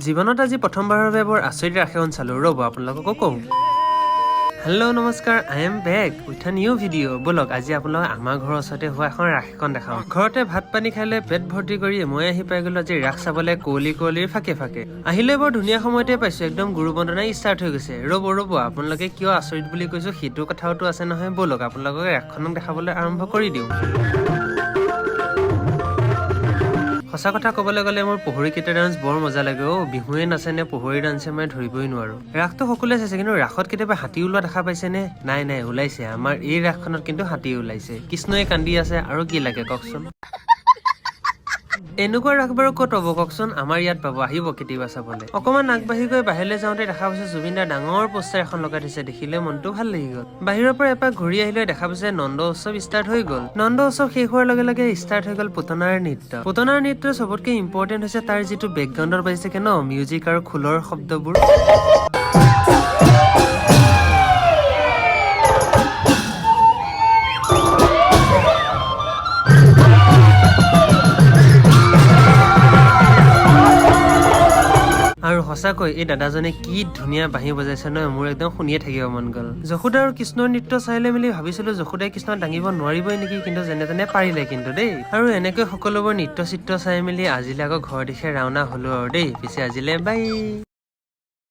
জীৱনত আজি প্ৰথমবাৰৰ বাবে বৰ আচৰিত ৰাশিখন চালো ৰ'ব আপোনালোকক কওঁ। হেল্ল' নমস্কাৰ, I am back with a new video'. বলক আজি আপোনালোক আমাৰ ঘৰৰ ওচৰতে হোৱা এখন ৰাশিখন দেখাওঁ। ঘৰতে ভাত পানী খাই লৈ পেট ভৰ্তি কৰি মই আহি পাই গলো আজি ৰাস চাবলৈ কুঁৱলীৰ ফাকে ফাকে। আহিলে বৰ ধুনীয়া সময়তে পাইছো, একদম গুৰু বন্দনা ষ্টাৰ্ট হৈ গৈছে। ৰ'ব আপোনালোকে কিয় আচৰিত বুলি কৈছো সেইটো কথাওতো আছে নহয়। বলক আপোনালোকক ৰাসখনক দেখাবলৈ আৰম্ভ কৰি দিওঁ। সঁচা কথা ক'বলৈ গ'লে মোৰ পহৰী কেইটা ডান্স বৰ মজা লাগে অ'। বিহুৱে নাচে নে পহৰী ডান্সে মই ধৰিবই নোৱাৰো। ৰাসটো সকলোৱে চাইছে, কিন্তু ৰাসত কেতিয়াবা হাতী ওলোৱা দেখা পাইছে নে? নাই ওলাইছে। আমাৰ এই ৰাসখনত কিন্তু হাতী ওলাইছে। কৃষ্ণই কান্দি আছে আৰু কি লাগে কওকচোন। এনেকুৱা ৰাস বাৰু ক'ত হ'ব কওকচোন? আমাৰ ইয়াত পাব, আহিব কেতিয়াবা চাবলৈ। অকমান আগবাঢ়ি গৈ বাহিৰলৈ যাওঁতে দেখা পাইছে জুবিন দাৰ ডাঙৰ পোষ্টাৰ এখন লগাই থৈছে। দেখিলে মনটো ভাল লাগি গ'ল। বাহিৰৰ পৰা এপাক ঘূৰি আহিলে দেখা পাইছে নন্দ উৎসৱ ষ্টাৰ্ট হৈ গ'ল। নন্দ উৎসৱ শেষ হোৱাৰ লগে লগে ষ্টাৰ্ট হৈ গ'ল পুতনাৰ নৃত্য। পুতনাৰ নৃত্যৰ চবতকে ইম্পৰ্টেণ্ট হৈছে তাৰ যিটো বেকগ্ৰাউণ্ডত বাজিছে ন মিউজিক আৰু খোলৰ শব্দবোৰ। আৰু সঁচাকৈ এই দাদাজনে কি ধুনীয়া বাঁহী বজাইছে নহয়, মোৰ একদম শুনিয়ে থাকিব মন গ'ল। যশোদা আৰু কৃষ্ণৰ নৃত্য চাইলে মেলি ভাবিছিলো যশোদাই কৃষ্ণক দাঙিব নোৱাৰিবই নেকি, কিন্তু যেনে তেনে পাৰিলে কিন্তু দেই। আৰু এনেকৈ সকলোবোৰ নৃত্য চিত্ৰ চাই মেলি আজিলে আকৌ ঘৰ দিশে ৰাওনা হলো আৰু দেই। পিছে আজিলে বাই।